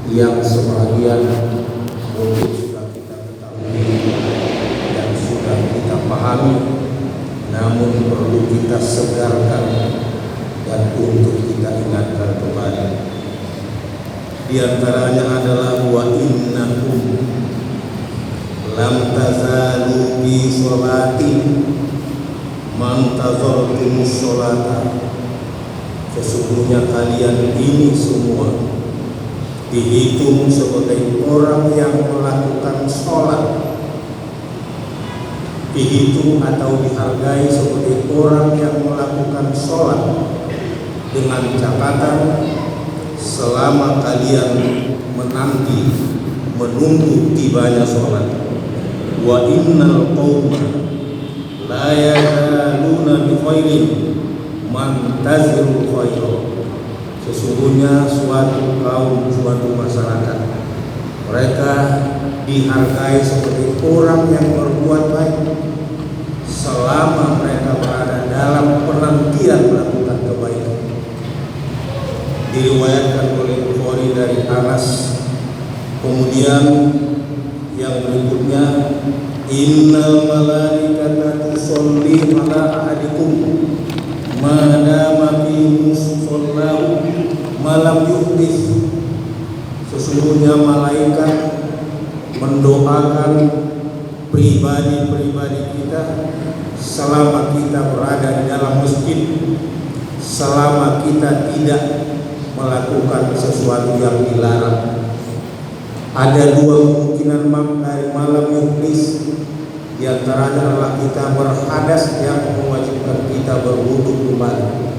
yang sebagian mungkin sudah kita ketahui dan sudah kita pahami, namun perlu kita segarkan dan untuk kita ingatkan kembali. Di antaranya adalah wa innakum lam tazalu bi sholati man tazartumus sholata. Sesungguhnya kalian ini semua dihitung sebagai orang yang melakukan sholat, dihitung atau dihargai sebagai orang yang melakukan sholat dengan catatan selama kalian menunggu tibanya sholat. Wa innal qauma la yazaluna bi khairin man tazirul khaira. Sesungguhnya suatu kaum, suatu masyarakat, mereka dihargai sebagai orang yang berbuat baik selama mereka berada dalam penantian melakukan kebaikan. Diriwayatkan oleh Bukhari dari Anas. Kemudian yang berikutnya, innal malaikata tusolli ala ahadikum ma dama fi musallahu malam yuhdits. Sesungguhnya malaikat mendoakan pribadi-pribadi kita selama kita berada di dalam masjid, selama kita tidak melakukan sesuatu yang dilarang. Ada dua kemungkinan dari malam yuhdits. Di antaranya adalah kita berhadas yang mewajibkan kita berwudu kembali.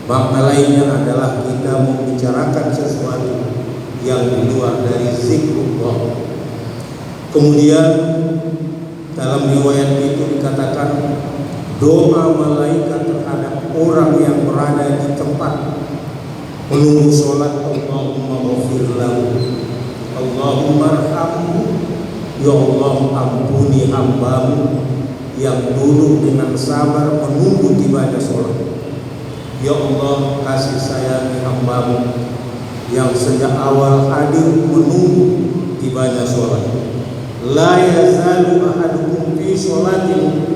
Makna lainnya adalah kita membicarakan sesuatu yang di luar dari zikrullah. Kemudian dalam riwayat itu dikatakan doa malaikat terhadap orang yang berada di tempat menunggu sholat, Allahumma ghafir lahu, Allahumma arhamhu, ya Allah ampuni hambamu yang duduk dengan sabar menunggu tibanya sholat. Ya Allah kasih sayangi hambamu yang sejak awal hadir menunggu tibanya sholat. La yazalu ahadukum fi sholatin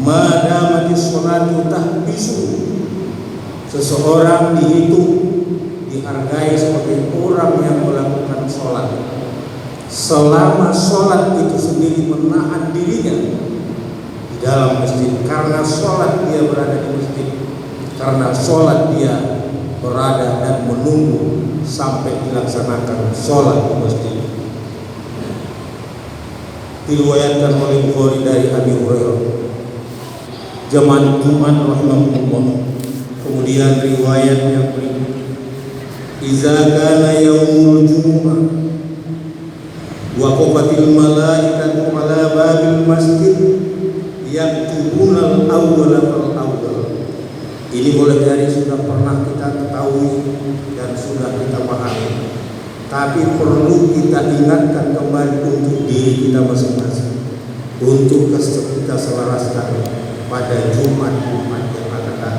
ma damatis sholatu tahbisu. Seseorang dihargai sebagai orang yang melakukan sholat selama sholat itu sendiri menahan dirinya di dalam masjid. Karena sholat dia berada di masjid, karena sholat dia berada dan menunggu sampai dilaksanakan sholat di masjid. Diriwayatkan oleh Bukhari dari Abi Hurairah, jemaat Jumat rahimahullah. Kemudian riwayat yang berikut, iza kana yaumul jumu'ah waqafatil malaikatu ala babil masjid yaktubuna al-awwala fal-awwal. Ini boleh jadi sudah pernah kita ketahui dan sudah kita pahami, tapi perlu kita ingatkan kembali untuk diri kita masing-masing, untuk kita selaraskan pada Jumat-Jumat yang akan datang.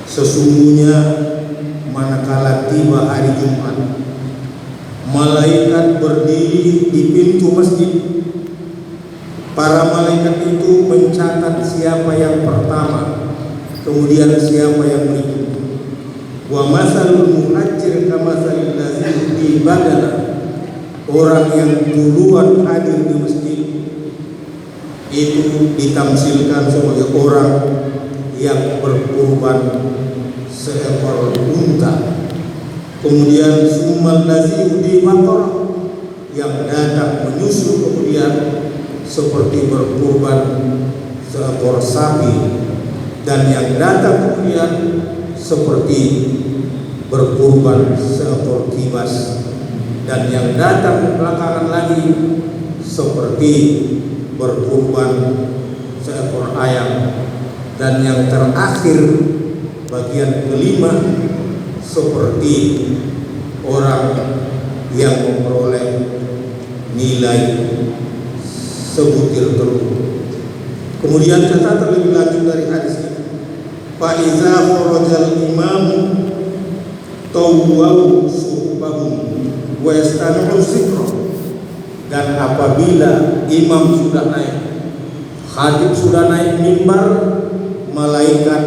Sesungguhnya manakala tiba hari Jumat, malaikat berdiri di pintu masjid. Para malaikat itu mencatat siapa yang pertama, kemudian siapa yang berikutnya. Wa masalul muhajir kamasalil lazim di badana. Orang yang duluan hadir di masjid itu ditamsilkan sebagai orang yang berkorban seekor unta. Kemudian summal lazim di baqarah, yang datang menyusul kemudian seperti berkorban seekor sapi, dan yang datang kemudian seperti berkorban seekor kibas, dan yang datang belakangan lagi seperti berkorban seekor ayam, dan yang terakhir bagian kelima seperti orang yang memperoleh nilai sebutir telur. Kemudian catatan lebih lanjut dari hadis ini, fa iza kharajal imam tawwaw suhbahum wa yastami'u dzikra. Dan apabila imam sudah naik, khatib sudah naik mimbar, malaikat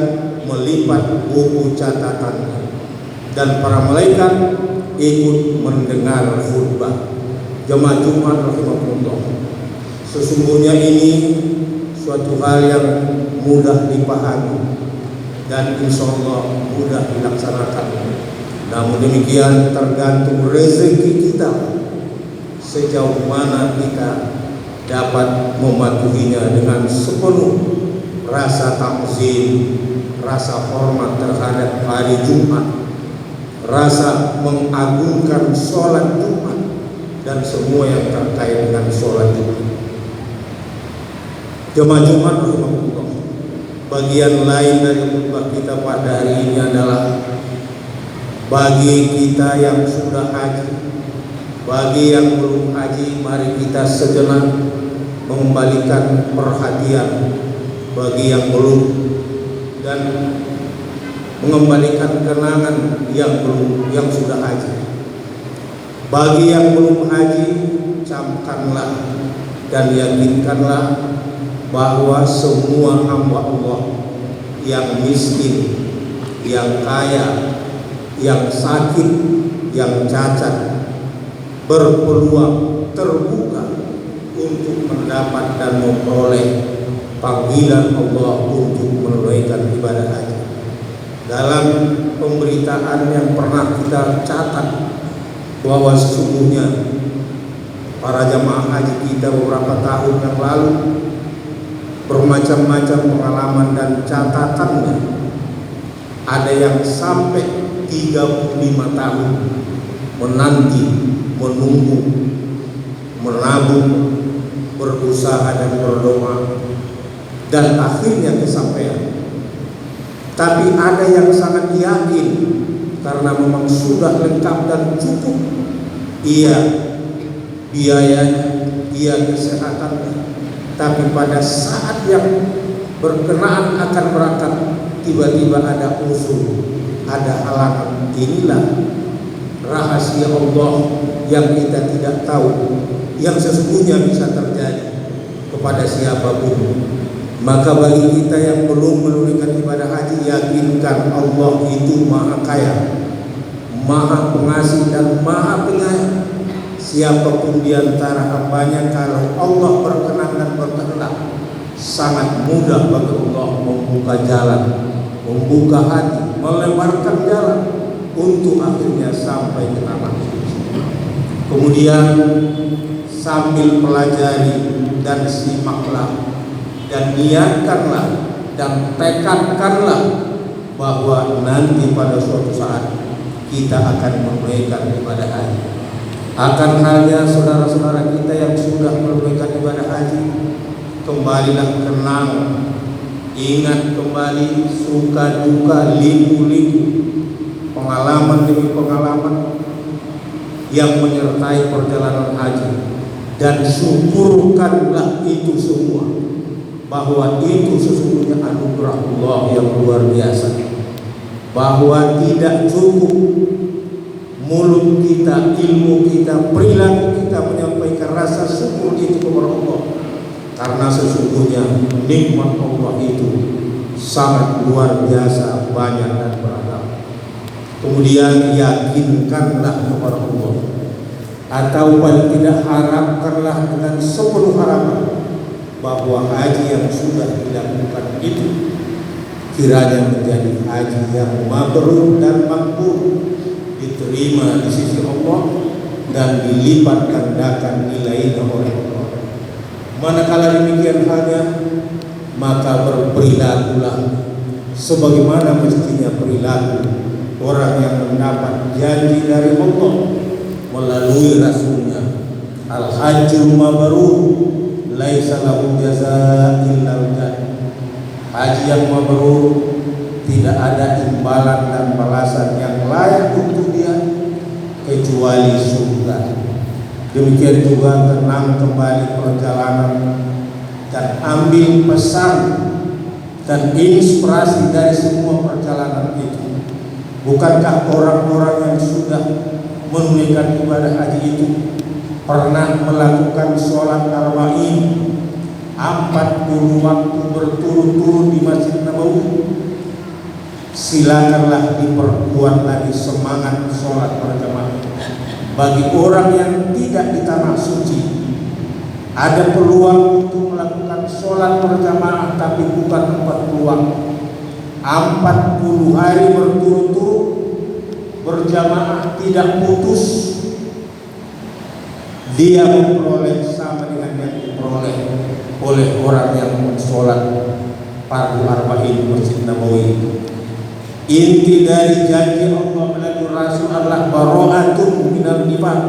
melipat buku catatannya dan para malaikat ikut mendengar khutbah. Jemaah Jumat rahimahullah, sesungguhnya ini suatu hal yang mudah dipahami dan insya Allah mudah dilaksanakan. Namun demikian tergantung rezeki kita, sejauh mana kita dapat mematuhinya dengan sepenuh rasa takzim, rasa hormat terhadap hari Jumat, rasa mengagungkan sholat Jumat dan semua yang terkait dengan sholat Jumat. Jemaah Jumat rahimahullah, bagian lain dari khutbah kita pada hari ini adalah bagi kita yang sudah haji, bagi yang belum haji, mari kita sejenak mengembalikan perhatian bagi yang belum dan mengembalikan kenangan yang sudah haji. Bagi yang belum haji, camkanlah dan yakinkanlah bahwa semua hamba Allah yang miskin, yang kaya, yang sakit, yang cacat berpeluang terbuka untuk mendapat dan memperoleh panggilan Allah untuk menunaikan ibadah haji. Dalam pemberitaan yang pernah kita catat bahwa sesungguhnya para jamaah haji kita beberapa tahun yang lalu bermacam-macam pengalaman dan catatannya. Ada yang sampai 35 tahun menanti, menunggu, menabung, berusaha dan berdoa, dan akhirnya kesampaian. Tapi ada yang sangat yakin karena memang sudah lengkap dan cukup, iya biayanya, iya kesehatannya. Tapi pada saat yang berkenaan akan berangkat, tiba-tiba ada usul, ada halangan. Inilah rahasia Allah yang kita tidak tahu, yang sesungguhnya bisa terjadi kepada siapapun. Maka bagi kita yang belum menunaikan ibadah haji, yakinkan Allah itu maha kaya, maha pengasih dan maha penyayang. Siapapun di antara hambanya, kalau Allah berkenan dan berkehendak, sangat mudah bagi Allah membuka jalan, membuka hati, melebarkan jalan untuk akhirnya sampai ke tanah suci. Kemudian sambil pelajari dan simaklah dan niatkanlah dan tekadkanlah bahwa nanti pada suatu saat kita akan menunaikan ibadah haji. Akan halnya saudara-saudara kita yang sudah menunaikan ibadah haji, kembalilah kenang, ingat kembali suka duka, liku-liku, pengalaman demi pengalaman yang menyertai perjalanan haji, dan syukurkanlah itu semua, bahwa itu sesungguhnya anugerah Allah yang luar biasa, bahwa tidak cukup mulut kita, ilmu kita, perilaku kita menyampaikan rasa syukur itu kepada Allah, karena sesungguhnya nikmat Allah itu sangat luar biasa, banyak dan beragam. Kemudian yakinkanlah kepada Allah, atau paling tidak harapkanlah dengan sepenuh harapan bahwa haji yang sudah dilakukan itu kiranya menjadi haji yang mabrur dan makbul, diterima di sisi Allah dan dilipat gandakan nilainya oleh Allah. Manakala demikian halnya, maka berperilakulah sebagaimana mestinya perilaku orang yang mendapat janji dari Allah melalui Rasulnya. Al-hajjul mabrur laisa lahu jazaa illa al-jannah. Haji yang mabrur tidak ada imbalan dan balasan yang layak untuk dia kecuali surga. Demikian juga tenang kembali perjalanan dan ambil pesan dan inspirasi dari semua perjalanan itu. Bukankah orang-orang yang sudah menunaikan ibadah haji itu, pernah melakukan sholat arba'in 40 waktu berturut-turut di Masjid Nabawi, silakanlah diperkuat lagi semangat sholat berjamaah. Bagi orang yang tidak di tanah suci, ada peluang untuk melakukan sholat berjamaah, tapi bukan 40 waktu, 40 hari berturut-turut berjamaah tidak putus. Dia memperoleh sama dengan yang diperoleh oleh orang yang sholat fardu arba'in Masjid Nabawi. Inti dari janji Allah melalui Rasul adalah bara'atun minal nifaq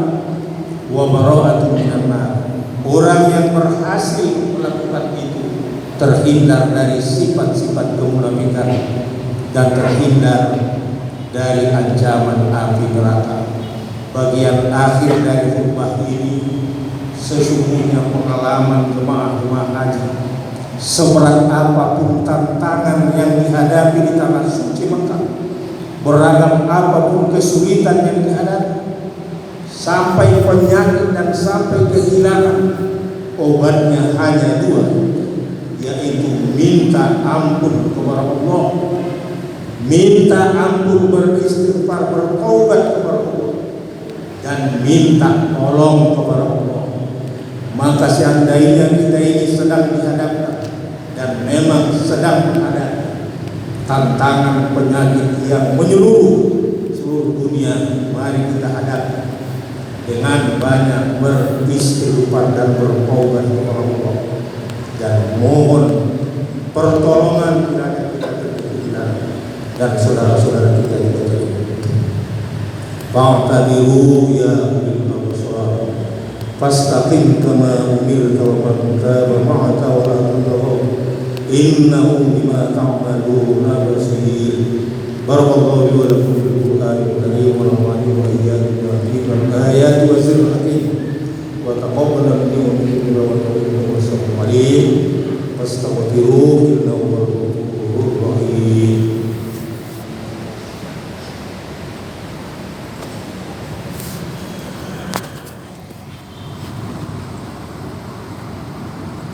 wa bara'atun minan nar. Orang yang berhasil melakukan itu terhindar dari sifat-sifat kemunafikan dan terhindar dari ancaman api neraka. Bagian akhir dari khutbah ini, sesungguhnya pengalaman jemaah-jemaah haji, seberat apapun tantangan yang dihadapi di tanah suci Mekah, beragam apapun kesulitan yang dihadapi, sampai penyakit dan sampai kehilangan, obatnya hanya dua, yaitu minta ampun kepada Allah, minta ampun, beristighfar, bertaubat kepada Allah, dan minta tolong kepada Allah. Maka seandainya kita ini sedang dihadapkan dan memang sedang ada tantangan penyakit yang menyeluruh seluruh dunia, mari kita hadapi dengan banyak beristighfar dan bertaubat kepada Allah dan mohon pertolongan kiranya kita dan saudara-saudara kita di kota ini. Fa'tabiru ya ulil absar, fastaqim kama umirta wa man taba ma'aka wa la tadghaw, innahu bima ta'maluna basir. Barakallahu li wa lakum fil Qur'anil karim wa nafa'ani wa iyyakum bima ayati wa sirril hakim wa taqabbal minni wa minkum wa tawfiq wa salam alayhi fastaghfiruhu innahu